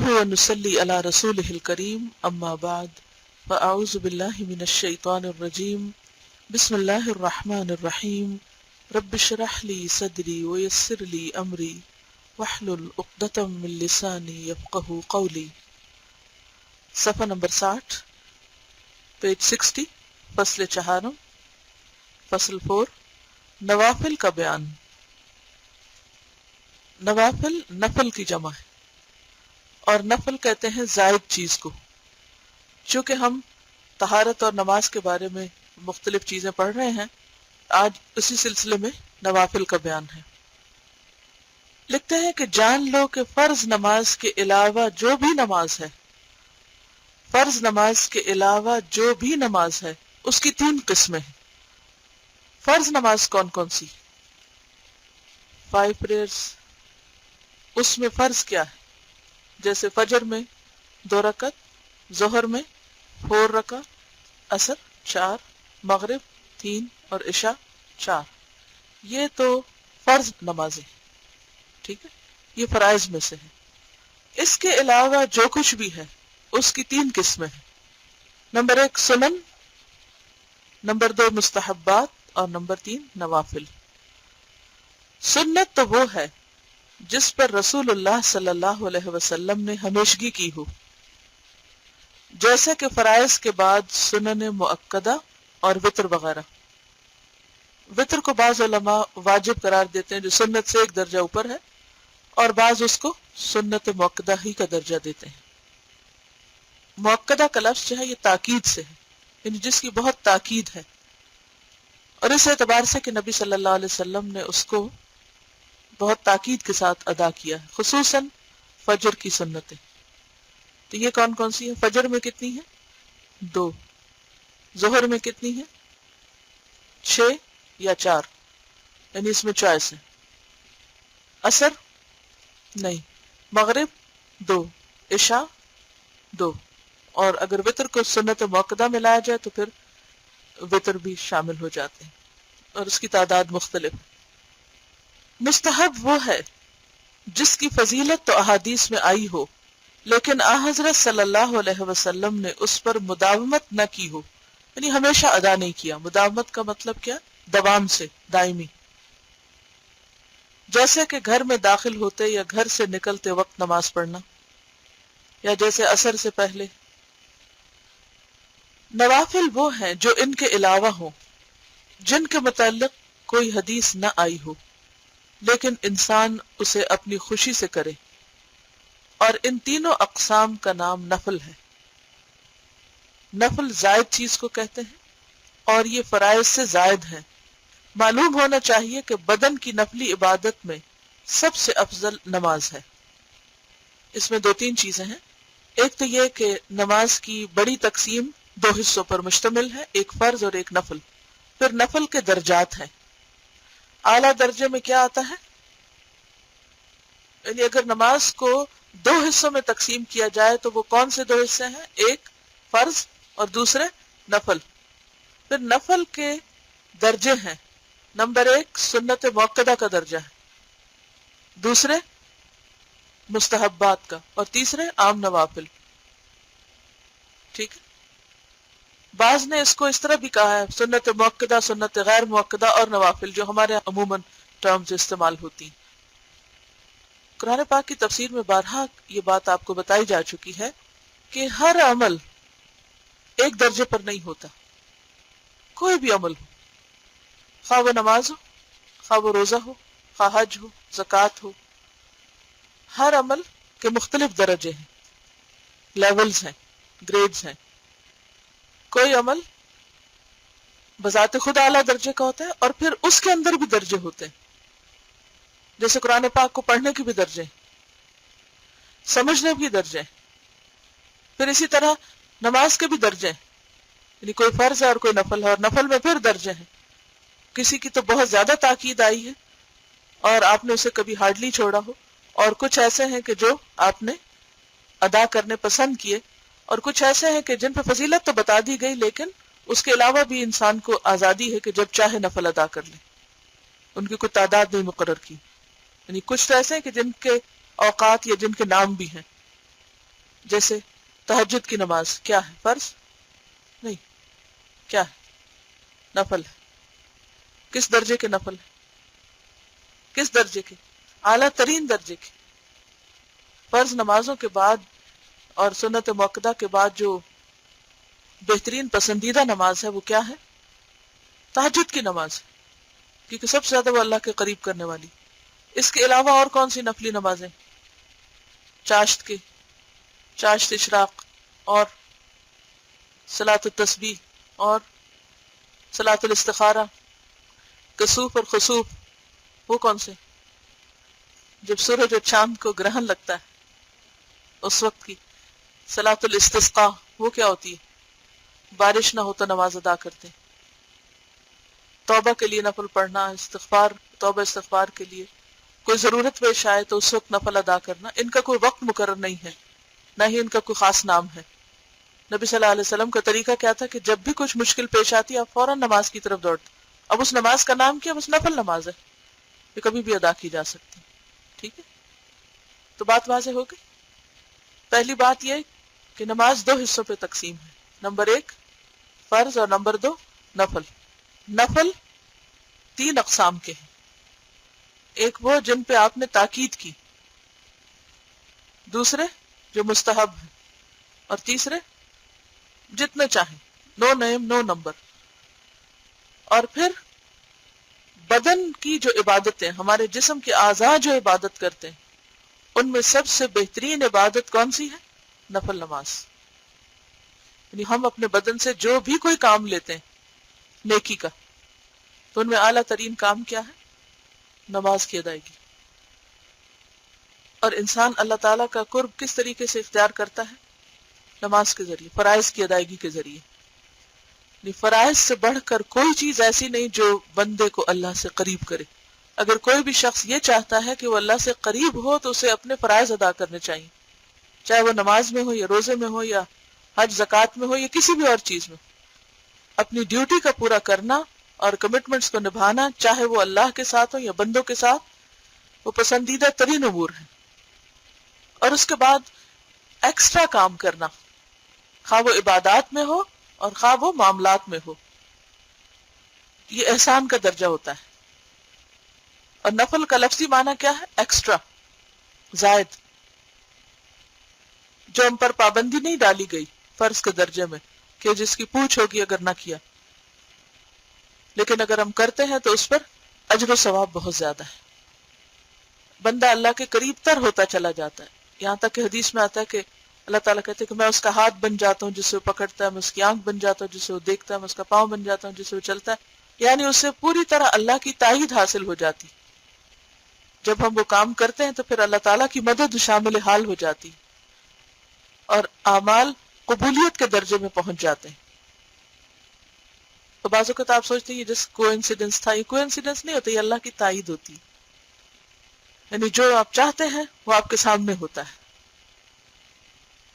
نحمده ونصلي على رسوله الكريم أما بعد فأعوذ بالله من الشيطان الرجيم بسم الله الرحمن الرحيم رب اشرح لي صدري ويسر لي أمري واحلل عقدة من لساني يفقهوا قولي. صفحہ نمبر 60 پیج 60 فصل چہارم فصل 4 نوافل کا بیان. نوافل نفل کی جمع ہے اور نفل کہتے ہیں زائد چیز کو. چونکہ ہم طہارت اور نماز کے بارے میں مختلف چیزیں پڑھ رہے ہیں، آج اسی سلسلے میں نوافل کا بیان ہے. لکھتے ہیں کہ جان لو کہ فرض نماز کے علاوہ جو بھی نماز ہے، فرض نماز کے علاوہ جو بھی نماز ہے اس کی 3 قسمیں ہیں. فرض نماز کون کون سی؟ 5 prayers. اس میں فرض کیا ہے؟ جیسے فجر میں 2 رکعت، ظہر میں 4 رکعت، عصر 4، مغرب 3 اور عشاء 4. یہ تو فرض نمازیں، ٹھیک ہے، یہ فرائض میں سے ہے. اس کے علاوہ جو کچھ بھی ہے اس کی 3 قسمیں ہیں. نمبر 1 سنن، نمبر 2 مستحبات اور نمبر 3 نوافل. سنت تو وہ ہے جس پر رسول اللہ صلی اللہ علیہ وسلم نے ہمیشگی کی ہو، جیسے کہ فرائض کے بعد سنن مؤکدہ اور وتر وغیرہ. وتر کو بعض علماء واجب قرار دیتے ہیں جو سنت سے 1 درجہ اوپر ہے، اور بعض اس کو سنت مؤکدہ ہی کا درجہ دیتے ہیں. مؤکدہ کا لفظ جو ہے یہ تاکید سے ہے، یعنی جس کی بہت تاکید ہے، اور اس اعتبار سے کہ نبی صلی اللہ علیہ وسلم نے اس کو بہت تاکید کے ساتھ ادا کیا ہے، خصوصاً فجر کی سنتیں. تو یہ کون کون سی ہیں؟ فجر میں کتنی ہیں؟ 2. ظہر میں کتنی ہیں؟ 6 یا 4، یعنی اس میں چوائس ہے. عصر نہیں، مغرب 2، عشاء 2، اور اگر وتر کو سنت موقدہ میں لایا جائے تو پھر وتر بھی شامل ہو جاتے ہیں، اور اس کی تعداد مختلف ہے. مستحب وہ ہے جس کی فضیلت تو احادیث میں آئی ہو لیکن آن حضرت صلی اللہ علیہ وسلم نے اس پر مداومت نہ کی ہو، یعنی ہمیشہ ادا نہیں کیا. مداومت کا مطلب کیا؟ دوام سے، دائمی. جیسے کہ گھر میں داخل ہوتے یا گھر سے نکلتے وقت نماز پڑھنا، یا جیسے عصر سے پہلے. نوافل وہ ہیں جو ان کے علاوہ ہوں، جن کے متعلق کوئی حدیث نہ آئی ہو لیکن انسان اسے اپنی خوشی سے کرے، اور ان تینوں اقسام کا نام نفل ہے. نفل زائد چیز کو کہتے ہیں اور یہ فرائض سے زائد ہیں. معلوم ہونا چاہیے کہ بدن کی نفلی عبادت میں سب سے افضل نماز ہے. اس میں 2-3 چیزیں ہیں. ایک تو یہ کہ نماز کی بڑی تقسیم 2 حصوں پر مشتمل ہے، ایک فرض اور ایک نفل. پھر نفل کے درجات ہیں. اعلیٰ درجے میں کیا آتا ہے؟ یعنی اگر نماز کو 2 حصوں میں تقسیم کیا جائے تو وہ کون سے 2 حصے ہیں؟ ایک فرض اور دوسرے نفل. پھر نفل کے درجے ہیں. نمبر 1 سنت موقدہ کا درجہ ہے، دوسرے مستحبات کا، اور تیسرے عام نوافل. ٹھیک ہے. بعض نے اس کو اس طرح بھی کہا ہے، سنت موقدہ، سنت غیر موقدہ اور نوافل، جو ہمارے عموماً ٹرمز استعمال ہوتی ہیں. قرآن پاک کی تفسیر میں بارہا یہ بات آپ کو بتائی جا چکی ہے کہ ہر عمل ایک درجے پر نہیں ہوتا. کوئی بھی عمل ہو، خواہ وہ نماز ہو، خواہ وہ روزہ ہو، خواہ حج ہو، زکوٰۃ ہو، ہر عمل کے مختلف درجے ہیں، لیولز ہیں، گریڈز ہیں. کوئی عمل بذات خود اعلیٰ درجے کا ہوتا ہے اور پھر اس کے اندر بھی درجے ہوتے ہیں. جیسے قرآن پاک کو پڑھنے کے بھی درجے ہیں، سمجھنے بھی درجے ہیں. پھر اسی طرح نماز کے بھی درجے ہیں، یعنی کوئی فرض ہے اور کوئی نفل ہے، اور نفل میں پھر درجے ہیں. کسی کی تو بہت زیادہ تاکید آئی ہے اور آپ نے اسے کبھی ہارڈلی چھوڑا ہو، اور کچھ ایسے ہیں کہ جو آپ نے ادا کرنے پسند کیے، اور کچھ ایسے ہیں کہ جن پہ فضیلت تو بتا دی گئی لیکن اس کے علاوہ بھی انسان کو آزادی ہے کہ جب چاہے نفل ادا کر لے. ان کی کوئی تعداد نہیں مقرر کی. یعنی کچھ تو ایسے ہیں کہ جن کے اوقات یا جن کے نام بھی ہیں. جیسے تہجد کی نماز کیا ہے؟ فرض نہیں، کیا ہے؟ نفل ہے۔ کس درجے کے نفل ہے؟ کس درجے کے؟ اعلیٰ ترین درجے کے۔ فرض نمازوں کے بعد اور سنت موقدہ کے بعد جو بہترین پسندیدہ نماز ہے وہ کیا ہے؟ تہجد کی نماز، کیونکہ سب سے زیادہ وہ اللہ کے قریب کرنے والی۔ اس کے علاوہ اور کون سی نفلی نمازیں؟ چاشت چاشت اشراق، اور صلاۃ التسبیح، اور صلاۃ الاستخارہ، کسوف اور خسوف، وہ کون سے؟ جب سورج اور چاند کو گرہن لگتا ہے اس وقت کی۔ صلاۃ الاستسقاء، وہ کیا ہوتی ہے؟ بارش نہ ہو تو نماز ادا کرتے۔ توبہ کے لیے نفل پڑھنا، استغفار، توبہ استغفار کے لیے کوئی ضرورت پیش آئے تو اس وقت نفل ادا کرنا۔ ان کا کوئی وقت مقرر نہیں ہے، نہ ہی ان کا کوئی خاص نام ہے۔ نبی صلی اللہ علیہ وسلم کا طریقہ کیا تھا کہ جب بھی کچھ مشکل پیش آتی آپ فوراً نماز کی طرف دوڑتے۔ اب اس نماز کا نام کیا؟ بس نفل نماز ہے، یہ کبھی بھی ادا کی جا سکتی۔ ٹھیک ہے، تو بات واضح ہو گئی۔ پہلی بات یہ کہ نماز دو حصوں پہ تقسیم ہے، نمبر 1 فرض اور نمبر 2 نفل۔ نفل 3 اقسام کے ہیں، ایک وہ جن پہ آپ نے تاکید کی، دوسرے جو مستحب ہیں، اور تیسرے جتنے چاہیں، نو نیم نو نمبر۔ اور پھر بدن کی جو عبادتیں، ہمارے جسم کے اعضاء جو عبادت کرتے ہیں، ان میں سب سے بہترین عبادت کون سی ہے؟ نفل نماز۔ یعنی ہم اپنے بدن سے جو بھی کوئی کام لیتے ہیں نیکی کا، تو ان میں اعلیٰ ترین کام کیا ہے؟ نماز کی ادائیگی۔ اور انسان اللہ تعالیٰ کا قرب کس طریقے سے اختیار کرتا ہے؟ نماز کے ذریعے، فرائض کی ادائیگی کے ذریعے۔ یعنی فرائض سے بڑھ کر کوئی چیز ایسی نہیں جو بندے کو اللہ سے قریب کرے۔ اگر کوئی بھی شخص یہ چاہتا ہے کہ وہ اللہ سے قریب ہو تو اسے اپنے فرائض ادا کرنے چاہیے، چاہے وہ نماز میں ہو یا روزے میں ہو یا حج زکوٰۃ میں ہو یا کسی بھی اور چیز میں۔ اپنی ڈیوٹی کا پورا کرنا اور کمٹمنٹس کو نبھانا، چاہے وہ اللہ کے ساتھ ہو یا بندوں کے ساتھ، وہ پسندیدہ ترین امور ہیں۔ اور اس کے بعد ایکسٹرا کام کرنا، خواہ وہ عبادات میں ہو اور خواہ وہ معاملات میں ہو، یہ احسان کا درجہ ہوتا ہے۔ اور نفل کا لفظی معنی کیا ہے؟ ایکسٹرا، زائد، جو ہم پر پابندی نہیں ڈالی گئی فرض کے درجے میں کہ جس کی پوچھ ہوگی اگر نہ کیا، لیکن اگر ہم کرتے ہیں تو اس پر اجر و ثواب بہت زیادہ ہے۔ بندہ اللہ کے قریب تر ہوتا چلا جاتا ہے، یہاں تک کہ حدیث میں آتا ہے کہ اللہ تعالیٰ کہتے ہیں کہ میں اس کا ہاتھ بن جاتا ہوں جس سے وہ پکڑتا ہے، میں اس کی آنکھ بن جاتا ہوں جس سے وہ دیکھتا ہے، میں اس کا پاؤں بن جاتا ہوں جس سے وہ چلتا ہے۔ یعنی اس سے پوری طرح اللہ کی تائید حاصل ہو جاتی۔ جب ہم وہ کام کرتے ہیں تو پھر اللہ تعالیٰ کی مدد شامل حال ہو جاتی اور اعمال قبولیت کے درجے میں پہنچ جاتے ہیں۔ تو بعض اوقات آپ سوچتے ہیں یہ جس کوئنسیڈنس تھا، یہ کوئنسیڈنس نہیں ہوتا، یہ اللہ کی تائید ہوتی ہے۔ یعنی جو آپ چاہتے ہیں وہ آپ کے سامنے ہوتا ہے،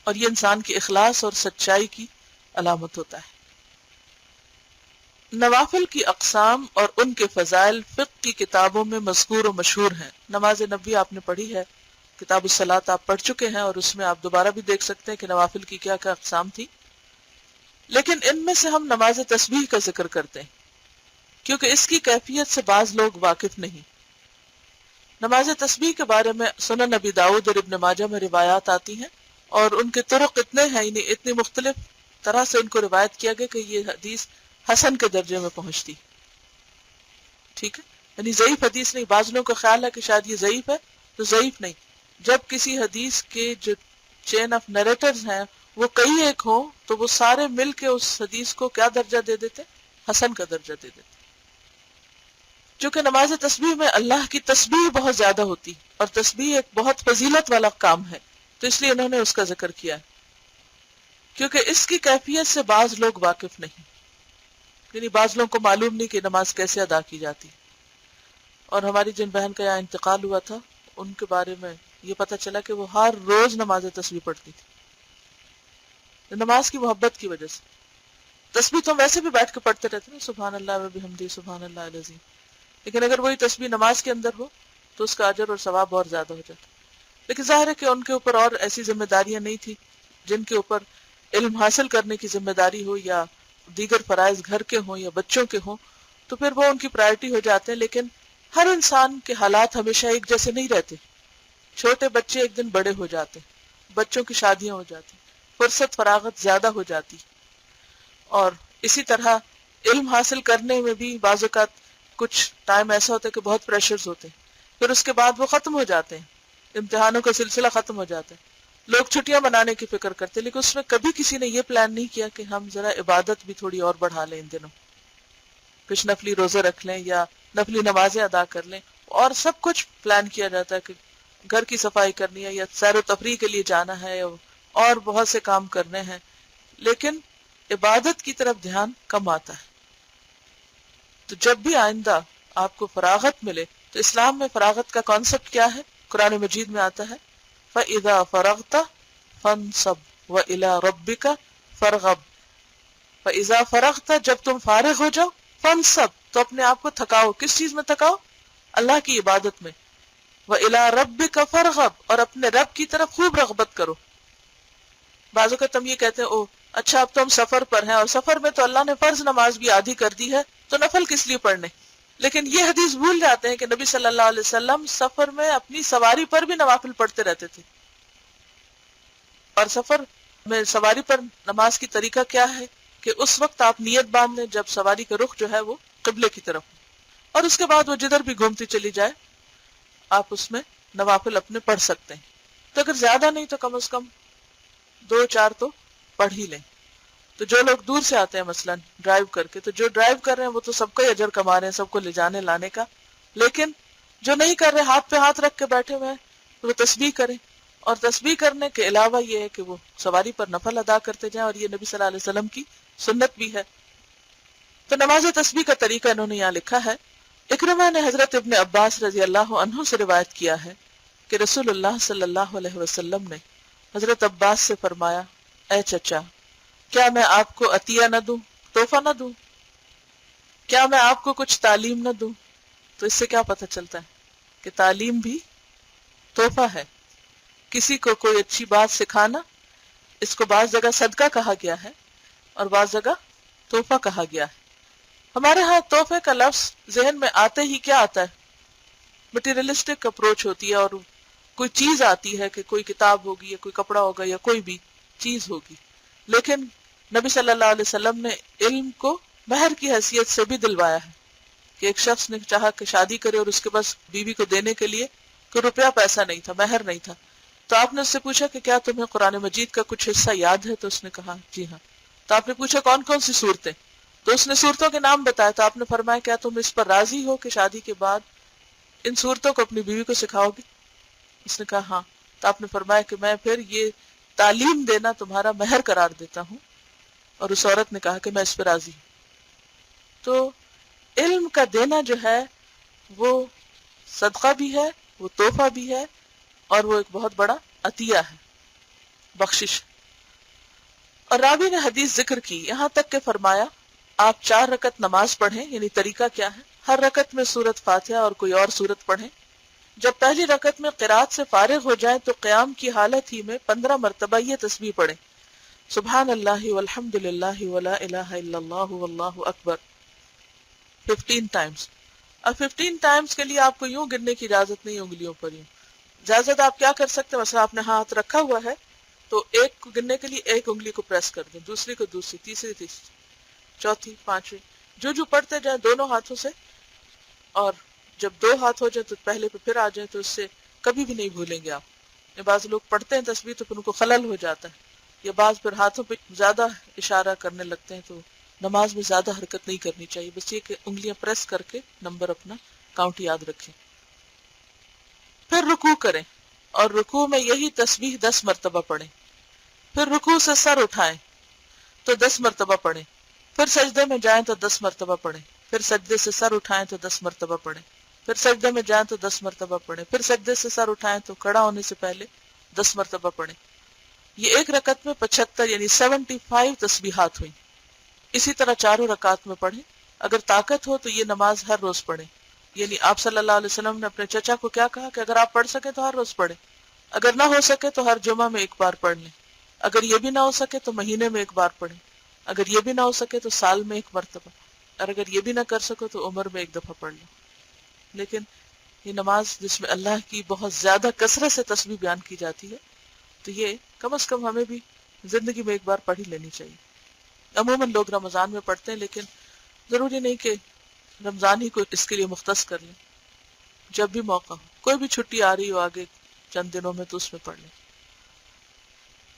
اور یہ انسان کی اخلاص اور سچائی کی علامت ہوتا ہے۔ نوافل کی اقسام اور ان کے فضائل فقہ کی کتابوں میں مذکور و مشہور ہیں۔ نماز نبی آپ نے پڑھی ہے، کتاب الصلاۃ آپ پڑھ چکے ہیں، اور اس میں آپ دوبارہ بھی دیکھ سکتے ہیں کہ نوافل کی کیا کیا اقسام تھی۔ لیکن ان میں سے ہم نماز تسبیح کا ذکر کرتے ہیں کیونکہ اس کی کیفیت سے بعض لوگ واقف نہیں۔ نماز تسبیح کے بارے میں سنن نبی داؤد اور ابن ماجہ میں روایات آتی ہیں، اور ان کے طرق اتنے ہیں، یعنی اتنی مختلف طرح سے ان کو روایت کیا گیا کہ یہ حدیث حسن کے درجے میں پہنچتی۔ ٹھیک ہے، یعنی ضعیف حدیث نہیں۔ بعض لوگوں کا خیال ہے کہ شاید یہ ضعیف ہے، تو ضعیف نہیں۔ جب کسی حدیث کے جو چین آف نیریٹرز ہیں وہ کئی ایک ہوں تو وہ سارے مل کے اس حدیث کو کیا درجہ دے دیتے؟ حسن کا درجہ دے دیتے۔ چونکہ نماز تسبیح میں اللہ کی تسبیح بہت زیادہ ہوتی، اور تسبیح ایک بہت فضیلت والا کام ہے، تو اس لیے انہوں نے اس کا ذکر کیا ہے، کیونکہ اس کی کیفیت سے بعض لوگ واقف نہیں، یعنی بعض لوگوں کو معلوم نہیں کہ نماز کیسے ادا کی جاتی۔ اور ہماری جن بہن کا یہاں انتقال ہوا تھا ان کے بارے میں یہ پتہ چلا کہ وہ ہر روز نماز تسبیح پڑھتی تھی، نماز کی محبت کی وجہ سے۔ تسبیح تو ہم ویسے بھی بیٹھ کے پڑھتے رہتے ہیں، سبحان اللہ و بحمدہ سبحان اللہ العظیم، لیکن اگر وہی تسبیح نماز کے اندر ہو تو اس کا اجر اور ثواب اور زیادہ ہو جاتا۔ لیکن ظاہر ہے کہ ان کے اوپر اور ایسی ذمہ داریاں نہیں تھی، جن کے اوپر علم حاصل کرنے کی ذمہ داری ہو یا دیگر فرائض گھر کے ہوں یا بچوں کے ہوں تو پھر وہ ان کی پرائرٹی ہو جاتے ہیں. لیکن ہر انسان کے حالات ہمیشہ ایک جیسے نہیں رہتے. چھوٹے بچے ایک دن بڑے ہو جاتے، بچوں کی شادیاں ہو جاتی، فرصت فراغت زیادہ ہو جاتی، اور اسی طرح علم حاصل کرنے میں بھی بعض اوقات کچھ ٹائم ایسا ہوتا ہے کہ بہت پریشرز ہوتے ہیں، پھر اس کے بعد وہ ختم ہو جاتے ہیں، امتحانوں کا سلسلہ ختم ہو جاتا ہے. لوگ چھٹیاں منانے کی فکر کرتے لیکن اس میں کبھی کسی نے یہ پلان نہیں کیا کہ ہم ذرا عبادت بھی تھوڑی اور بڑھا لیں، ان دنوں کچھ نفلی روزے رکھ لیں یا نفلی نمازیں ادا کر لیں. اور سب کچھ پلان کیا جاتا ہے کہ گھر کی صفائی کرنی ہے یا سیر و تفریح کے لیے جانا ہے اور بہت سے کام کرنے ہیں، لیکن عبادت کی طرف دھیان کم آتا ہے. تو جب بھی آئندہ آپ کو فراغت ملے تو اسلام میں فراغت کا کانسیپٹ کیا ہے؟ قرآن مجید میں آتا ہے فَإِذَا فَرَغْتَ فَانْصَبْ وَإِلَىٰ رَبِّكَ فَارْغَب. فَإِذَا فَرَغْتَ جب تم فارغ ہو جاؤ، فَانْصَبْ تو اپنے آپ کو تھکاؤ. کس چیز میں تھکاؤ؟ اللہ کی عبادت میں. وَإِلَىٰ رَبِّكَ فَارْغَب اور اپنے رب کی طرف خوب رغبت کرو. بعض اوقات ہم یہ کہتے ہیں او اچھا اب تو ہم سفر پر ہیں اور سفر میں تو اللہ نے فرض نماز بھی آدھی کر دی ہے تو نفل کس لیے پڑھنے. لیکن یہ حدیث بھول جاتے ہیں کہ نبی صلی اللہ علیہ وسلم سفر میں اپنی سواری پر بھی نوافل پڑھتے رہتے تھے. اور سفر میں سواری پر نماز کی طریقہ کیا ہے کہ اس وقت آپ نیت باندھ لیں جب سواری کا رخ جو ہے وہ قبلے کی طرف ہو، اور اس کے بعد وہ جدھر بھی گھومتی چلی جائے آپ اس میں نوافل اپنے پڑھ سکتے ہیں. تو اگر زیادہ نہیں تو کم از کم 2-4 تو پڑھ ہی لیں. تو جو لوگ دور سے آتے ہیں مثلا ڈرائیو کر کے، تو جو ڈرائیو کر رہے ہیں وہ تو سب کا ہی اجر کما رہے ہیں، سب کو لے جانے لانے کا. لیکن جو نہیں کر رہے، ہاتھ پہ ہاتھ رکھ کے بیٹھے ہوئے ہیں، وہ تسبیح کریں. اور تسبیح کرنے کے علاوہ یہ ہے کہ وہ سواری پر نفل ادا کرتے جائیں، اور یہ نبی صلی اللہ علیہ وسلم کی سنت بھی ہے. تو نماز تسبیح کا طریقہ انہوں نے یہاں لکھا ہے. اکرمہ نے حضرت ابن عباس رضی اللہ عنہ سے روایت کیا ہے کہ رسول اللہ صلی اللہ علیہ وسلم نے حضرت عباس سے فرمایا، اے چچا، کیا میں آپ کو عطیہ نہ دوں، تحفہ نہ دوں؟ کیا میں آپ کو کچھ تعلیم نہ دوں؟ تو اس سے کیا پتہ چلتا ہے کہ تعلیم بھی تحفہ ہے. کسی کو کوئی اچھی بات سکھانا، اس کو بعض جگہ صدقہ کہا گیا ہے اور بعض جگہ تحفہ کہا گیا ہے. ہمارے ہاں تحفے کا لفظ ذہن میں آتے ہی کیا آتا ہے؟ مٹیریلسٹک اپروچ ہوتی ہے، اور کوئی چیز آتی ہے کہ کوئی کتاب ہوگی یا کوئی کپڑا ہوگا یا کوئی بھی چیز ہوگی. لیکن نبی صلی اللہ علیہ وسلم نے علم کو مہر کی حیثیت سے بھی دلوایا ہے کہ ایک شخص نے چاہا کہ شادی کرے اور اس کے پاس بیوی کو دینے کے لیے کوئی روپیہ پیسہ نہیں تھا، مہر نہیں تھا. تو آپ نے اس سے پوچھا کہ کیا تمہیں قرآن مجید کا کچھ حصہ یاد ہے؟ تو اس نے کہا جی ہاں. تو آپ نے پوچھا کون کون سی صورتیں؟ تو اس نے صورتوں کے نام بتایا. تو آپ نے فرمایا کیا تم اس پر راضی ہو کہ شادی کے بعد ان صورتوں کو اپنی بیوی کو سکھاؤ گی؟ اس نے کہا ہاں. تو آپ نے فرمایا کہ میں پھر یہ تعلیم دینا تمہارا مہر قرار دیتا ہوں. اور اس عورت نے کہا کہ میں اس پہ راضی ہوں. تو علم کا دینا جو ہے وہ صدقہ بھی ہے، وہ تحفہ بھی ہے، اور وہ ایک بہت بڑا عطیہ ہے، بخشش. اور راوی نے حدیث ذکر کی یہاں تک کہ فرمایا آپ 4 رکعت نماز پڑھیں. یعنی طریقہ کیا ہے؟ ہر رکعت میں سورۃ فاتحہ اور کوئی اور سورت پڑھیں. جب پہلی رکعت میں قرات سے فارغ ہو جائیں تو قیام کی حالت ہی میں 15 مرتبہ یہ تسبیح پڑھیں، سبحان اللہ والحمد للہ ولا الہ الا اللہ واللہ اکبر 15 ٹائمز. اب 15 ٹائمز کے لیے آپ کو یوں گننے کی اجازت نہیں، انگلیوں پر یوں. اجازت آپ کیا کر سکتے ہیں، مثلا آپ نے ہاتھ رکھا ہوا ہے تو ایک کو گننے کے لیے ایک انگلی کو پریس کر دیں، دوسری کو دوسری، تیسری، چوتھی، پانچویں، جو پڑھتے جائیں دونوں ہاتھوں سے. اور جب 2 ہاتھ ہو جائیں تو پہلے پہ پھر آ جائیں، تو اس سے کبھی بھی نہیں بھولیں گے آپ. بعض لوگ پڑھتے ہیں تسبیح تو پھر ان کو خلل ہو جاتا ہے، یا بعض پھر ہاتھوں پہ زیادہ اشارہ کرنے لگتے ہیں. تو نماز میں زیادہ حرکت نہیں کرنی چاہیے، بس یہ کہ انگلیاں پریس کر کے نمبر اپنا کاؤنٹ یاد رکھیں. پھر رکوع کریں اور رکوع میں یہی تسبیح 10 مرتبہ پڑھیں. پھر رکوع سے سر اٹھائیں تو 10 مرتبہ پڑھیں. پھر سجدے میں جائیں تو 10 مرتبہ پڑھیں. پھر سجدے سے سر اٹھائیں تو 10 مرتبہ پڑھیں. پھر سجدے میں جائیں تو 10 مرتبہ پڑھیں. پھر سجدے سے سر اٹھائیں تو کھڑا ہونے سے پہلے 10 مرتبہ پڑھیں. یہ ایک رکعت میں 75 یعنی 75 تسبیحات ہوئیں. اسی طرح 4 رکعات میں پڑھیں. اگر طاقت ہو تو یہ نماز ہر روز پڑھیں. یعنی آپ صلی اللہ علیہ وسلم نے اپنے چچا کو کیا کہا کہ اگر آپ پڑھ سکیں تو ہر روز پڑھیں، اگر نہ ہو سکے تو ہر جمعہ میں ایک بار پڑھ لیں. اگر یہ بھی نہ ہو سکے تو مہینے میں ایک بار پڑھیں، اگر یہ بھی نہ ہو سکے تو سال میں ایک مرتبہ، اور اگر یہ بھی نہ کر سکو تو عمر میں ایک دفعہ پڑھ لو۔ لیکن یہ نماز جس میں اللہ کی بہت زیادہ کثرت سے تسبیح بیان کی جاتی ہے، تو یہ کم از کم ہمیں بھی زندگی میں ایک بار پڑھ ہی لینی چاہیے۔ عموماً لوگ رمضان میں پڑھتے ہیں، لیکن ضروری نہیں کہ رمضان ہی کو اس کے لیے مختص کر لیں، جب بھی موقع ہو، کوئی بھی چھٹی آ رہی ہو آگے چند دنوں میں تو اس میں پڑھ لیں۔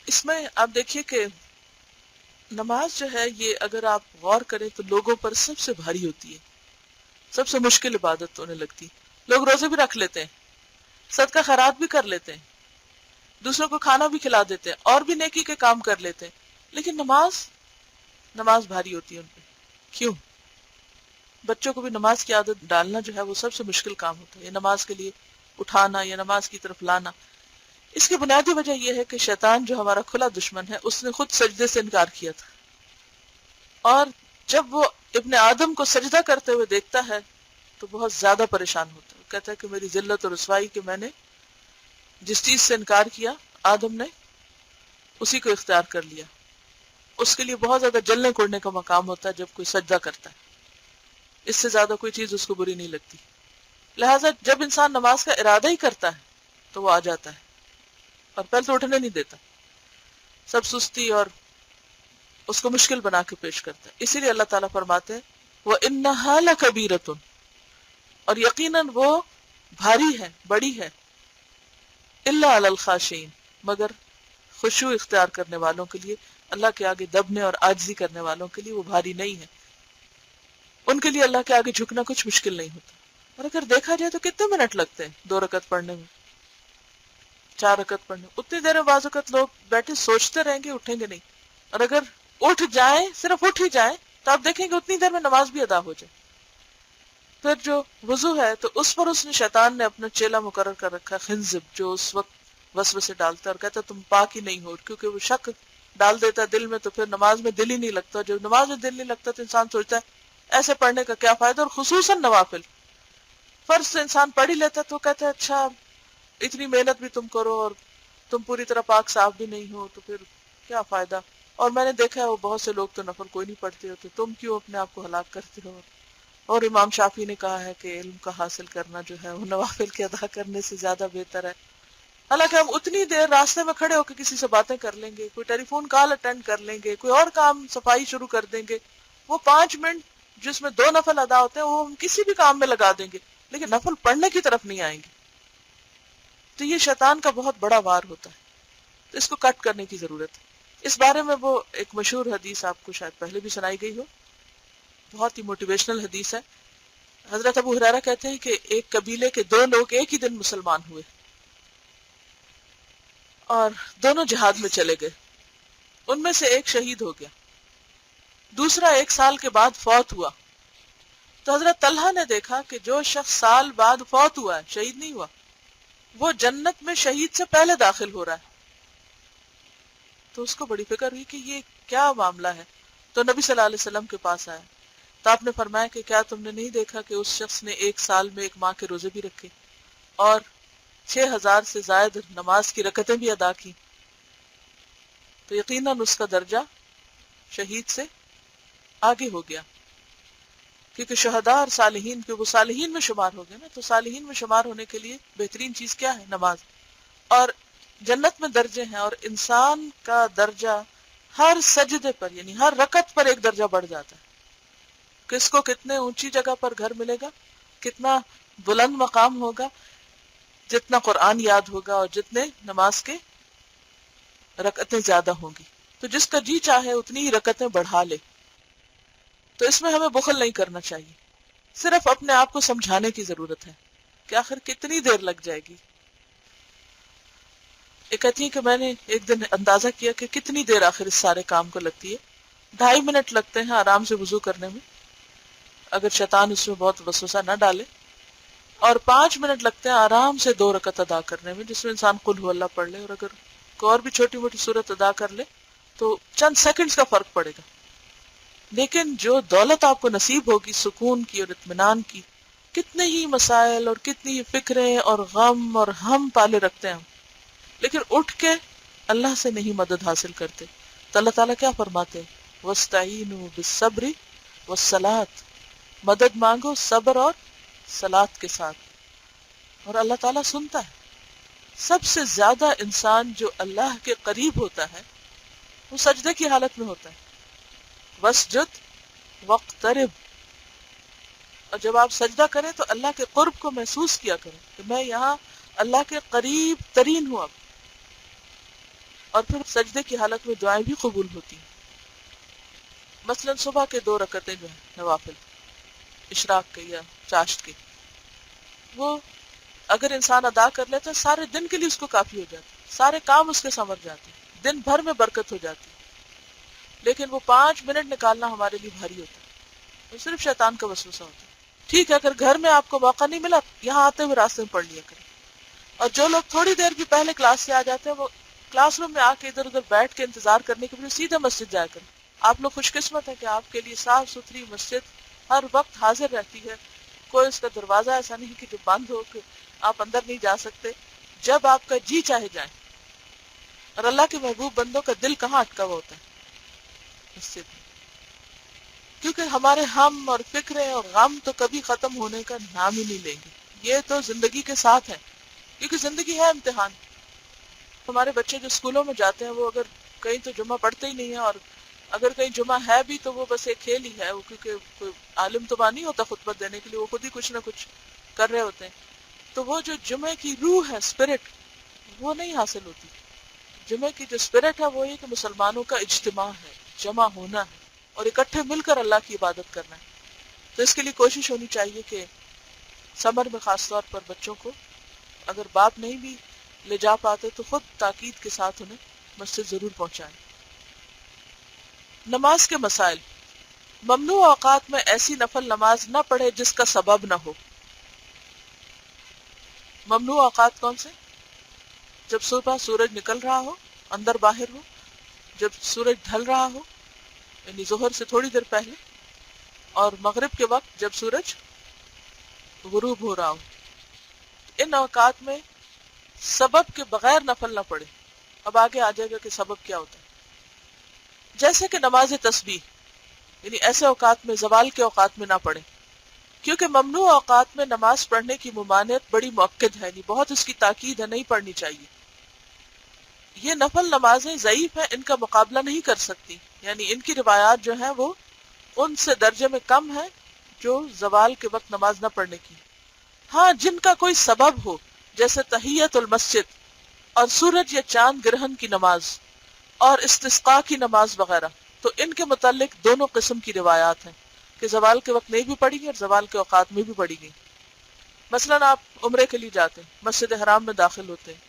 اس میں آپ دیکھیے کہ نماز جو ہے یہ اگر آپ غور کریں تو لوگوں پر سب سے بھاری ہوتی ہے، سب سے مشکل عبادت ہونے لگتی ہے۔ لوگ روزے بھی رکھ لیتے ہیں، صدقہ خیرات بھی کر لیتے ہیں، دوسروں کو کھانا بھی کھلا دیتے ہیں، اور بھی نیکی کے کام کر لیتے ہیں، لیکن نماز بھاری ہوتی ہے ان پہ۔ کیوں؟ بچوں کو بھی نماز کی عادت ڈالنا جو ہے وہ سب سے مشکل کام ہوتا ہے، یہ نماز کے لیے اٹھانا یا نماز کی طرف لانا۔ اس کی بنیادی وجہ یہ ہے کہ شیطان جو ہمارا کھلا دشمن ہے، اس نے خود سجدے سے انکار کیا تھا، اور جب وہ ابن آدم کو سجدہ کرتے ہوئے دیکھتا ہے تو بہت زیادہ پریشان ہوتا ہے، کہتا ہے کہ میری ذلت اور رسوائی کہ میں نے جس چیز سے انکار کیا آدم نے اسی کو اختیار کر لیا۔ اس کے لیے بہت زیادہ جلنے کوڑنے کا مقام ہوتا ہے جب کوئی سجدہ کرتا ہے، اس سے زیادہ کوئی چیز اس کو بری نہیں لگتی۔ لہٰذا جب انسان نماز کا ارادہ ہی کرتا ہے تو وہ آ جاتا ہے، اور پہلے تو اٹھنے نہیں دیتا، سب سستی اور اس کو مشکل بنا کے پیش کرتا ہے۔ اسی لیے اللہ تعالیٰ فرماتے ہیں وَإِنَّهَا لَكَبِيرَةٌ، اور یقیناً وہ بھاری ہے، بڑی ہے، إِلَّا عَلَى الْخَاشِعِينَ، مگر خشوع اختیار کرنے والوں کے لیے، اللہ کے آگے دبنے اور عاجزی کرنے والوں کے لیے وہ بھاری نہیں ہے، ان کے لیے اللہ کے آگے جھکنا کچھ مشکل نہیں ہوتا۔ اور اگر دیکھا جائے تو کتنے منٹ لگتے ہیں 2 رکعت پڑھنے میں، 4 رکعت پڑھنے میں، اتنی دیر میں بعض اوقات لوگ بیٹھے سوچتے رہیں گے، اٹھیں گے نہیں، اور اگر اٹھ جائیں، صرف اٹھ ہی جائیں، تو آپ دیکھیں گے اتنی دیر میں نماز بھی ادا ہو جائے۔ پھر جو وضو ہے تو اس پر اس نے شیطان نے اپنا چیلا مقرر کر رکھا، خنزب، جو اس وقت وسوسے ڈالتا ہے اور کہتا ہے تم پاک ہی نہیں ہو، کیونکہ وہ شک ڈال دیتا ہے دل میں، تو پھر نماز میں دل ہی نہیں لگتا۔ جب نماز میں دل نہیں لگتا تو انسان سوچتا ہے ایسے پڑھنے کا کیا فائدہ، اور خصوصاً نوافل۔ فرض سے انسان پڑھ ہی لیتا تو کہتا ہے اچھا اتنی محنت بھی تم کرو اور تم پوری طرح پاک صاف بھی نہیں ہو تو پھر کیا فائدہ۔ اور میں نے دیکھا ہے وہ بہت سے لوگ تو نفل کوئی نہیں پڑھتے ہوتے، تم کیوں اپنے آپ کو ہلاک کرتے ہو۔ اور امام شافعی نے کہا ہے کہ علم کا حاصل کرنا جو ہے وہ نوافل کے ادا کرنے سے زیادہ بہتر ہے۔ حالانکہ ہم اتنی دیر راستے میں کھڑے ہو کے کسی سے باتیں کر لیں گے، کوئی ٹیلی فون کال اٹینڈ کر لیں گے، کوئی اور کام صفائی شروع کر دیں گے، وہ 5 منٹ جس میں 2 نفل ادا ہوتے ہیں وہ ہم کسی بھی کام میں لگا دیں گے، لیکن نفل پڑھنے کی طرف نہیں آئیں گے۔ تو یہ شیطان کا بہت بڑا وار ہوتا ہے، تو اس کو کٹ کرنے کی ضرورت ہے۔ اس بارے میں وہ ایک مشہور حدیث آپ کو شاید پہلے بھی سنائی گئی ہو، بہت ہی موٹیویشنل حدیث ہے۔ حضرت ابو ہریرہ کہتے ہیں کہ ایک قبیلے کے 2 لوگ ایک ہی دن مسلمان ہوئے اور دونوں جہاد میں چلے گئے۔ ان میں سے ایک شہید ہو گیا، دوسرا 1 سال کے بعد فوت ہوا۔ تو حضرت طلحہ نے دیکھا کہ جو شخص سال بعد فوت ہوا ہے، شہید نہیں ہوا، وہ جنت میں شہید سے پہلے داخل ہو رہا ہے۔ تو اس کو بڑی فکر ہوئی کہ یہ کیا معاملہ ہے، تو نبی صلی اللہ علیہ وسلم کے پاس آیا تو آپ نے فرمایا کہ کیا تم نے نہیں دیکھا کہ اس شخص نے 1 سال میں 1 ماہ کے روزے بھی رکھے اور 6000 سے زائد نماز کی رکعتیں بھی ادا کی، تو یقیناً اس کا درجہ شہید سے آگے ہو گیا، کیونکہ شہداء اور صالحین کے وہ صالحین میں شمار ہو گئے نا، تو صالحین میں شمار ہونے کے لیے بہترین چیز کیا ہے؟ نماز۔ اور جنت میں درجے ہیں، اور انسان کا درجہ ہر سجدے پر یعنی ہر رکعت پر 1 درجہ بڑھ جاتا ہے۔ کس کو کتنے اونچی جگہ پر گھر ملے گا، کتنا بلند مقام ہوگا، جتنا قرآن یاد ہوگا اور جتنے نماز کے رکعتیں زیادہ ہوں گی۔ تو جس کا جی چاہے اتنی ہی رکعتیں بڑھا لے۔ تو اس میں ہمیں بخل نہیں کرنا چاہیے، صرف اپنے آپ کو سمجھانے کی ضرورت ہے کہ آخر کتنی دیر لگ جائے گی۔ ایک کہتی ہے کہ میں نے ایک دن اندازہ کیا کہ کتنی دیر آخر اس سارے کام کو لگتی ہے۔ 2.5 منٹ لگتے ہیں آرام سے وضو کرنے میں، اگر شیطان اس میں بہت وسوسہ نہ ڈالے، اور 5 منٹ لگتے ہیں آرام سے 2 رکعت ادا کرنے میں، جس میں انسان قل هو اللہ پڑھ لے، اور اگر کوئی اور بھی چھوٹی موٹی صورت ادا کر لے تو چند سیکنڈز کا فرق پڑے گا۔ لیکن جو دولت آپ کو نصیب ہوگی سکون کی اور اطمینان کی، کتنے ہی مسائل اور کتنی ہی فکریں اور غم اور ہم پالے رکھتے ہیں ہم، لیکن اٹھ کے اللہ سے نہیں مدد حاصل کرتے تو اللہ تعالیٰ کیا فرماتے ہیں؟ وَاسْتَعِینُوا بِالصَّبْرِ وَالصَّلَاةِ، مدد مانگو صبر اور صلاۃ کے ساتھ، اور اللہ تعالیٰ سنتا ہے۔ سب سے زیادہ انسان جو اللہ کے قریب ہوتا ہے وہ سجدے کی حالت میں ہوتا ہے، وَاسْجُدْ وَاقْتَرِبْ، اور جب آپ سجدہ کریں تو اللہ کے قرب کو محسوس کیا کریں کہ میں یہاں اللہ کے قریب ترین ہوں اب، اور پھر سجدے کی حالت میں دعائیں بھی قبول ہوتی ہیں۔ مثلا صبح کے 2 رکعتیں جو ہیں نوافل، اشراق کے یا چاشت کے، وہ اگر انسان ادا کر لیتا ہے سارے دن کے لیے اس کو کافی ہو جاتا ہے، سارے کام اس کے سنور جاتے ہیں، دن بھر میں برکت ہو جاتی ہے۔ لیکن وہ 5 منٹ نکالنا ہمارے لیے بھاری ہوتا ہے، وہ صرف شیطان کا وسوسہ ہوتا ہے۔ ٹھیک ہے، اگر گھر میں آپ کو موقع نہیں ملا، یہاں آتے ہوئے راستے میں پڑھ لیا کریں۔ اور جو لوگ تھوڑی دیر بھی پہلے کلاس سے آ جاتے ہیں، وہ کلاس روم میں آ کے ادھر ادھر بیٹھ کے انتظار کرنے کے بجائے سیدھے مسجد جایا کریں۔ آپ لوگ خوش قسمت ہیں کہ آپ کے لیے صاف ستھری مسجد ہر وقت حاضر رہتی ہے، کوئی اس کا دروازہ ایسا نہیں کہ جو بند ہو کہ آپ اندر نہیں جا سکتے، جب آپ کا جی چاہے جائیں۔ اور اللہ کے محبوب بندوں کا دل کہاں اٹکا ہوا ہوتا ہے؟ مسجد میں، کیونکہ ہمارے ہم اور فکریں اور غم تو کبھی ختم ہونے کا نام ہی نہیں لیں گے، یہ تو زندگی کے ساتھ ہے، کیونکہ زندگی ہے امتحان۔ ہمارے بچے جو اسکولوں میں جاتے ہیں وہ اگر کہیں تو جمعہ پڑھتے ہی نہیں ہیں، اور اگر کہیں جمعہ ہے بھی تو وہ بس ایک کھیل ہی ہے، وہ کیونکہ کوئی عالم تو نہیں ہوتا خطبہ دینے کے لیے، وہ خود ہی کچھ نہ کچھ کر رہے ہوتے ہیں، تو وہ جو جمعے کی روح ہے، اسپرٹ، وہ نہیں حاصل ہوتی۔ جمعے کی جو اسپرٹ ہے وہ یہ کہ مسلمانوں کا اجتماع ہے، جمع ہونا ہے اور اکٹھے مل کر اللہ کی عبادت کرنا ہے۔ تو اس کے لیے کوشش ہونی چاہیے کہ سمر میں خاص طور پر بچوں کو اگر باپ نہیں بھی لے جا پاتے تو خود تاکید کے ساتھ انہیں مسجد ضرور پہنچائیں۔ نماز کے مسائل۔ ممنوع اوقات میں ایسی نفل نماز نہ پڑھے جس کا سبب نہ ہو۔ ممنوع اوقات کون سے؟ جب صبح سورج نکل رہا ہو، اندر باہر ہو، جب سورج ڈھل رہا ہو یعنی ظہر سے تھوڑی دیر پہلے، اور مغرب کے وقت جب سورج غروب ہو رہا ہو۔ ان اوقات میں سبب کے بغیر نفل نہ پڑھے۔ اب آگے آ جائے گا کہ سبب کیا ہوتا ہے۔ جیسے کہ نماز تسبیح، یعنی ایسے اوقات میں، زوال کے اوقات میں نہ پڑھے، کیونکہ ممنوع اوقات میں نماز پڑھنے کی ممانعت بڑی مؤکد ہے، یعنی بہت اس کی تاکید ہے، نہیں پڑھنی چاہیے۔ یہ نفل نمازیں ضعیف ہیں، ان کا مقابلہ نہیں کر سکتی، یعنی ان کی روایات جو ہیں وہ ان سے درجے میں کم ہیں جو زوال کے وقت نماز نہ پڑھنے کی۔ ہاں، جن کا کوئی سبب ہو، جیسے تحیت المسجد اور سورج یا چاند گرہن کی نماز اور استسقاء کی نماز وغیرہ، تو ان کے متعلق دونوں قسم کی روایات ہیں کہ زوال کے وقت نہیں بھی پڑھی گئی اور زوال کے اوقات میں بھی پڑھی گئی۔ مثلا آپ عمرے کے لیے جاتے ہیں، مسجد حرام میں داخل ہوتے ہیں،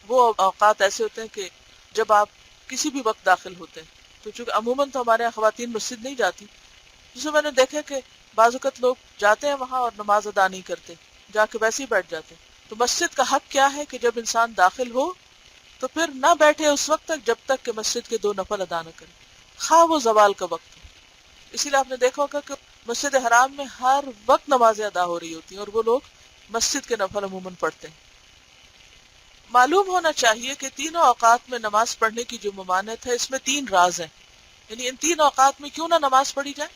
وہ اوقات ایسے ہوتے ہیں کہ جب آپ کسی بھی وقت داخل ہوتے ہیں، تو چونکہ عموماً تو ہمارے یہاں خواتین مسجد نہیں جاتی، جسے میں نے دیکھا کہ بعض اوقات لوگ جاتے ہیں وہاں اور نماز ادا نہیں کرتے، جا کے ویسے ہی بیٹھ جاتے ہیں۔ تو مسجد کا حق کیا ہے کہ جب انسان داخل ہو تو پھر نہ بیٹھے اس وقت تک جب تک کہ مسجد کے 2 نفل ادا نہ کرے، خواہ وہ زوال کا وقت ہو۔ اسی لیے آپ نے دیکھا ہوگا کہ مسجد حرام میں ہر وقت نمازیں ادا ہو رہی ہوتی ہیں، اور وہ لوگ مسجد کے نفل عموماً پڑھتے ہیں۔ معلوم ہونا چاہیے کہ تینوں اوقات میں نماز پڑھنے کی جو ممانعت ہے، اس میں 3 راز ہیں، یعنی ان 3 اوقات میں کیوں نہ نماز پڑھی جائے۔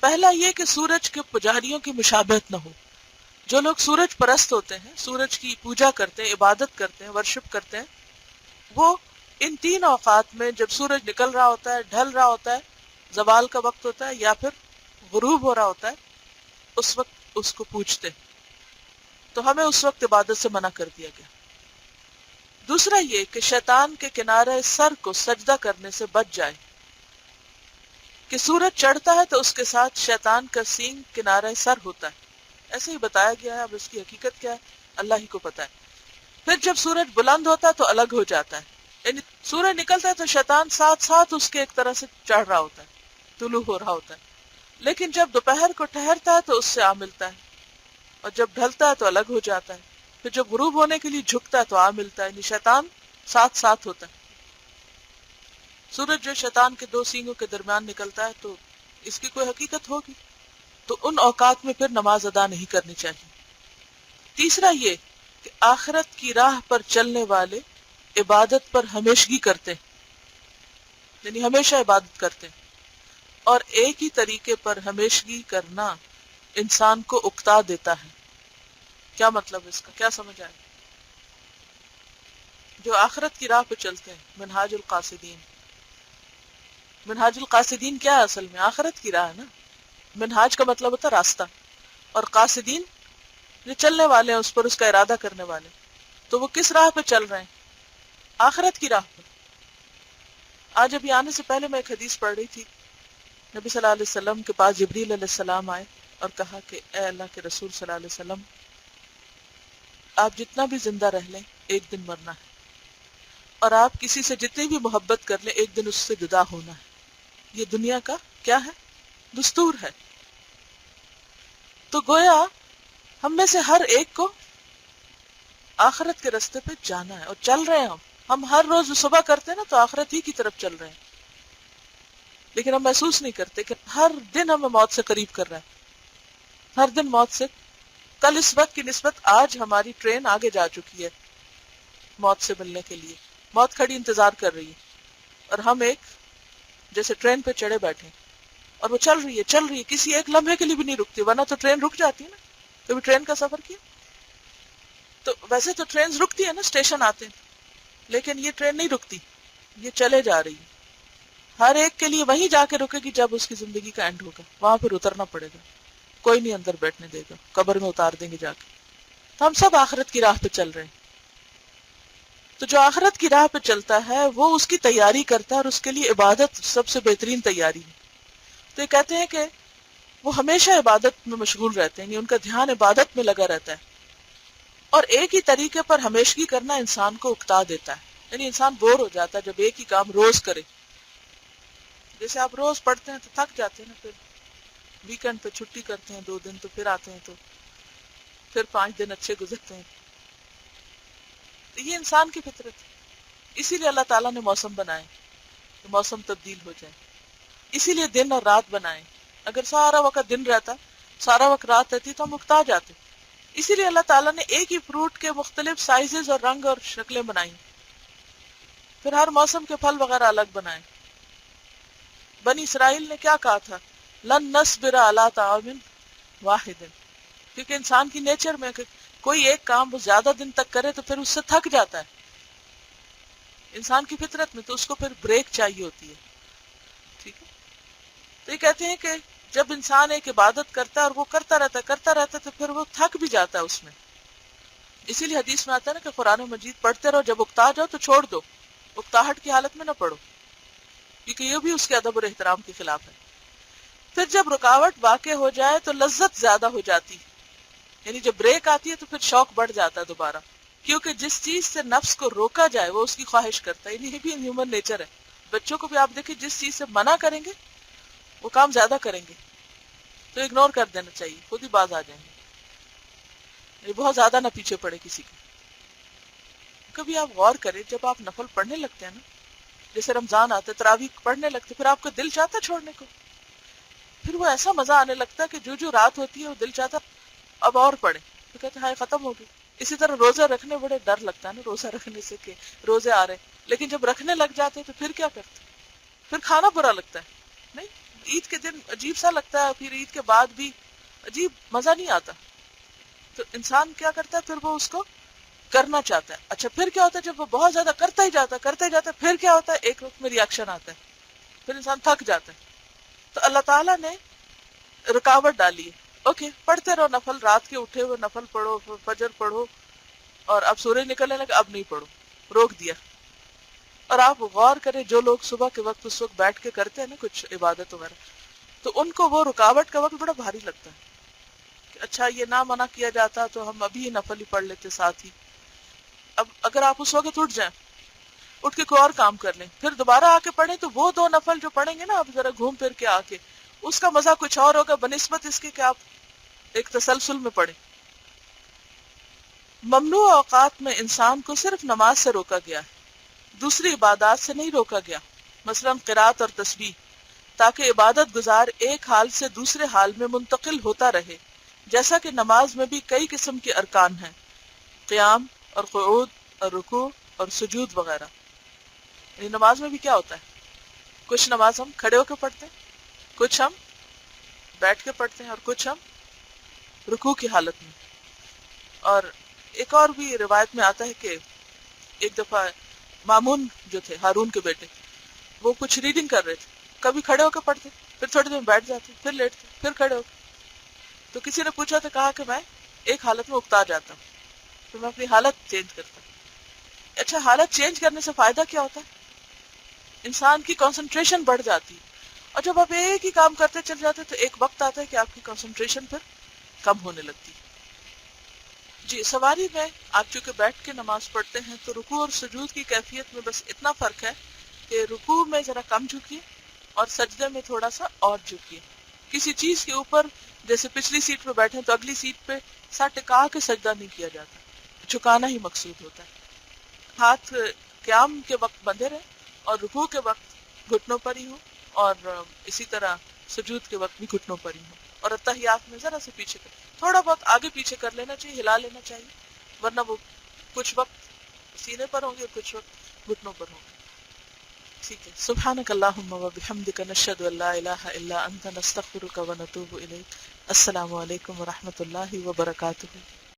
پہلا یہ کہ سورج کے پجاریوں کی مشابہت نہ ہو۔ جو لوگ سورج پرست ہوتے ہیں، سورج کی پوجا کرتے ہیں، عبادت کرتے ہیں، ورشپ کرتے ہیں، وہ ان 3 اوقات میں جب سورج نکل رہا ہوتا ہے، ڈھل رہا ہوتا ہے، زوال کا وقت ہوتا ہے یا پھر غروب ہو رہا ہوتا ہے، اس وقت اس کو پوجتے ہیں، تو ہمیں اس وقت عبادت سے منع کر دیا گیا۔ دوسرا یہ کہ شیطان کے کنارے سر کو سجدہ کرنے سے بچ جائے، کہ سورج چڑھتا ہے تو اس کے ساتھ شیطان کا سینگ کنارے سر ہوتا ہے، ایسے ہی بتایا گیا ہے، اب اس کی حقیقت کیا ہے اللہ ہی کو پتہ ہے۔ پھر جب سورج بلند ہوتا ہے تو الگ ہو جاتا ہے، یعنی سورج نکلتا ہے تو شیطان ساتھ ساتھ اس کے ایک طرح سے چڑھ رہا ہوتا ہے، طلوع ہو رہا ہوتا ہے، لیکن جب دوپہر کو ٹھہرتا ہے تو اس سے آ ملتا ہے، اور جب ڈھلتا ہے تو الگ ہو جاتا ہے، پھر جب غروب ہونے کے لیے جھکتا ہے تو آ ملتا ہے، یعنی شیطان ساتھ ساتھ ہوتا ہے۔ سورج جو شیطان کے 2 سینگوں کے درمیان نکلتا ہے تو اس کی کوئی حقیقت ہوگی، تو ان اوقات میں پھر نماز ادا نہیں کرنی چاہیے۔ تیسرا یہ کہ آخرت کی راہ پر چلنے والے عبادت پر ہمیشگی کرتے یعنی ہمیشہ عبادت کرتے، اور ایک ہی طریقے پر ہمیشگی کرنا انسان کو اکتا دیتا ہے۔ کیا مطلب اس کا، کیا سمجھ آئے؟ جو آخرت کی راہ پہ چلتے ہیں، منہاج القاصدین، منہاج القاصدین کیا ہے؟ اصل میں آخرت کی راہ ہے نا۔ منہاج کا مطلب ہوتا ہے راستہ، اور قاصدین جو چلنے والے ہیں اس پر، اس کا ارادہ کرنے والے۔ تو وہ کس راہ پہ چل رہے ہیں؟ آخرت کی راہ پہ۔ آج ابھی آنے سے پہلے میں ایک حدیث پڑھ رہی تھی، نبی صلی اللہ علیہ وسلم کے پاس جبریل علیہ السلام آئے اور کہا کہ اے اللہ کے رسول صلی اللہ علیہ وسلم، آپ جتنا بھی زندہ رہ لیں ایک دن مرنا ہے، اور آپ کسی سے جتنی بھی محبت کر لیں ایک دن اس سے جدا ہونا ہے۔ یہ دنیا کا کیا ہے؟ دستور ہے۔ تو گویا ہم میں سے ہر ایک کو آخرت کے راستے پہ جانا ہے، اور چل رہے ہیں ہم ہر روز صبح کرتے ہیں نا تو آخرت ہی کی طرف چل رہے ہیں، لیکن ہم محسوس نہیں کرتے کہ ہر دن ہمیں موت سے قریب کر رہا ہے، ہر دن موت سے۔ کل اس وقت کی نسبت آج ہماری ٹرین آگے جا چکی ہے موت سے ملنے کے لیے، موت کھڑی انتظار کر رہی ہے، اور ہم ایک جیسے ٹرین پہ چڑھے بیٹھے ہیں، اور وہ چل رہی ہے، کسی ایک لمحے کے لیے بھی نہیں رکتی، ورنہ تو ٹرین رک جاتی ہے نا۔ کبھی ٹرین کا سفر کیا؟ تو ویسے تو ٹرین رکتی ہے نا، اسٹیشن آتے ہیں، لیکن یہ ٹرین نہیں رکتی، یہ چلے جا رہی ہے۔ ہر ایک کے لیے وہیں جا کے رکے گی جب اس کی زندگی کا اینڈ ہوگا، وہاں پھر اترنا پڑے گا، کوئی نہیں اندر بیٹھنے دے گا، قبر میں اتار دیں گے جا کے۔ تو ہم سب آخرت کی راہ پہ چل رہے ہیں۔ تو جو آخرت کی راہ پہ چلتا ہے وہ اس کی تیاری کرتا ہے، اور اس کے لیے عبادت سب سے بہترین تیاری ہے۔ تو یہ کہتے ہیں کہ وہ ہمیشہ عبادت میں مشغول رہتے ہیں، یعنی ان کا دھیان عبادت میں لگا رہتا ہے، اور ایک ہی طریقے پر ہمیشگی کرنا انسان کو اکتا دیتا ہے، یعنی انسان بور ہو جاتا ہے جب ایک ہی کام روز کرے۔ جیسے آپ روز پڑھتے ہیں تو تھک جاتے ہیں نا، پھر ویکنڈ پہ چھٹی کرتے ہیں 2 دن، تو پھر آتے ہیں تو پھر 5 دن اچھے گزرتے ہیں۔ تو یہ انسان کی فطرت ہے، اسی لیے اللہ تعالیٰ نے موسم بنائے کہ موسم تبدیل ہو جائے، اسی لیے دن اور رات بنائے۔ اگر سارا وقت دن رہتا، سارا وقت رات رہتی تو ہم اکتا جاتے۔ اسی لیے اللہ تعالیٰ نے ایک ہی فروٹ کے مختلف سائزز اور رنگ اور شکلیں بنائی، پھر ہر موسم کے پھل وغیرہ الگ بنائے۔ بنی اسرائیل نے کیا کہا تھا؟ لن نصبر علی طعام واحد، کیونکہ انسان کی نیچر میں کہ کوئی ایک کام وہ زیادہ دن تک کرے تو پھر اس سے تھک جاتا ہے، انسان کی فطرت میں، تو اس کو پھر بریک چاہیے ہوتی ہے۔ ٹھیک ہے، تو یہ کہتے ہیں کہ جب انسان ایک عبادت کرتا ہے اور وہ کرتا رہتا تو پھر وہ تھک بھی جاتا ہے اس میں۔ اسی لیے حدیث میں آتا ہے نا کہ قرآن مجید پڑھتے رہو، جب اکتا جاؤ تو چھوڑ دو، اکتاہٹ کی حالت میں نہ پڑھو، کیونکہ یہ بھی اس کے ادب اور احترام کے خلاف ہے۔ پھر جب رکاوٹ واقع ہو جائے تو لذت زیادہ ہو جاتی، یعنی جب بریک آتی ہے تو پھر شوق بڑھ جاتا ہے دوبارہ، کیونکہ جس چیز سے نفس کو روکا جائے وہ اس کی خواہش کرتا ہے، یعنی یہ بھی ہیومن نیچر ہے۔ بچوں کو بھی آپ دیکھیں، جس چیز سے منع کریں گے وہ کام زیادہ کریں گے، تو اگنور کر دینا چاہیے، خود ہی باز آ جائیں گے، یہ بہت زیادہ نہ پیچھے پڑے کسی کے۔ کبھی آپ غور کریں، جب آپ نفل پڑھنے لگتے ہیں نا، جیسے رمضان آتا ہے، تراویح پڑھنے لگتے، پھر آپ کا دل چاہتا ہے چھوڑنے کو، پھر وہ ایسا مزہ آنے لگتا ہے کہ جو رات ہوتی ہے وہ دل چاہتا اب اور پڑھے، تو کہتے ہیں ہائے ختم ہو گئی۔ اسی طرح روزے رکھنے بڑے ڈر لگتا ہے نا، روزہ رکھنے سے کہ روزے آ رہے، لیکن جب رکھنے لگ جاتے تو پھر کیا کرتے؟ پھر کھانا برا لگتا ہے، نہیں؟ عید کے دن عجیب سا لگتا ہے، پھر عید کے بعد بھی عجیب مزہ نہیں آتا، تو انسان کیا کرتا ہے؟ پھر وہ اس کو کرنا چاہتا ہے۔ اچھا پھر کیا ہوتا ہے؟ جب وہ بہت زیادہ کرتا ہی جاتا ہے، پھر کیا ہوتا ہے؟ ایک وقت میں ریاکشن آتا ہے، پھر انسان تھک جاتا ہے۔ تو اللہ تعالیٰ نے رکاوٹ ڈالی ہے، اوکے پڑھتے رہو نفل، رات کے اٹھے ہوئے نفل پڑھو، فجر پڑھو، اور اب سورج نکلنے لگا اب نہیں پڑھو، روک دیا۔ اور آپ غور کریں، جو لوگ صبح کے وقت اس وقت بیٹھ کے کرتے ہیں نا کچھ عبادت وغیرہ، تو ان کو وہ رکاوٹ کا وقت بڑا بھاری لگتا ہے کہ اچھا یہ نہ منع کیا جاتا تو ہم ابھی نفل ہی پڑھ لیتے ساتھ ہی۔ اب اگر آپ اس وقت اٹھ جائیں، اٹھ کے کوئی اور کام کر لیں، پھر دوبارہ آ کے پڑھیں، تو وہ 2 نفل جو پڑھیں گے نا آپ ذرا گھوم پھر کے آ کے، اس کا مزہ کچھ اور ہوگا بنسبت اس کے کہ آپ ایک تسلسل میں پڑھیں۔ ممنوع اوقات میں انسان کو صرف نماز سے روکا گیا ہے، دوسری عبادات سے نہیں روکا گیا، مثلا قرات اور تسبیح، تاکہ عبادت گزار ایک حال سے دوسرے حال میں منتقل ہوتا رہے، جیسا کہ نماز میں بھی کئی قسم کے ارکان ہیں، قیام اور قعود اور رکوع اور سجود وغیرہ. یعنی نماز میں بھی کیا ہوتا ہے، کچھ نماز ہم کھڑے ہو کے پڑھتے ہیں، کچھ ہم بیٹھ کے پڑھتے ہیں، اور کچھ ہم رکوع کی حالت میں. اور ایک اور بھی روایت میں آتا ہے کہ ایک دفعہ مامون جو تھے ہارون کے بیٹے، وہ کچھ ریڈنگ کر رہے تھے، کبھی کھڑے ہو کے پڑھتے، پھر تھوڑی دیر بیٹھ جاتے، پھر لیٹتے، پھر کھڑے ہو کے. تو کسی نے پوچھا تو کہا کہ میں ایک حالت میں اکتا جاتا ہوں، تو میں اپنی حالت چینج کرتا ہوں. اچھا، حالت چینج کرنے سے فائدہ کیا ہوتا ہے؟ انسان کی کنسنٹریشن بڑھ جاتی ہے، اور جب آپ ایک ہی کام کرتے چل جاتے تو ایک وقت آتا ہے کہ آپ کی کنسنٹریشن پھر کم ہونے لگتی ہے. جی، سواری میں آپ چونکہ بیٹھ کے نماز پڑھتے ہیں تو رکوع اور سجود کی کیفیت میں بس اتنا فرق ہے کہ رکوع میں ذرا کم جھکیے اور سجدے میں تھوڑا سا اور جھکیے. کسی چیز کے اوپر جیسے پچھلی سیٹ پہ بیٹھے تو اگلی سیٹ پہ سر ٹکا کے سجدہ نہیں کیا جاتا، جھکانا ہی مقصود ہوتا ہے. ہاتھ قیام کے وقت بندھے رہے اور رکوع کے وقت گھٹنوں پر ہی ہوں، اور اسی طرح سجود کے وقت بھی گھٹنوں پر ہی ہوں. اور اتحیات میں ذرا سے پیچھے کر تھوڑا بہت آگے پیچھے کر لینا چاہیے، ہلا لینا چاہیے، ورنہ وہ کچھ وقت سینے پر ہوں گے اور کچھ وقت گھٹنوں پر ہوں گے. ٹھیک ہے. سبحانک اللہم و بحمدک، نشہد ان لا الہ الا انت، نستغفرک و نتوب الیک. السلام علیکم و رحمۃ اللہ وبرکاتہ.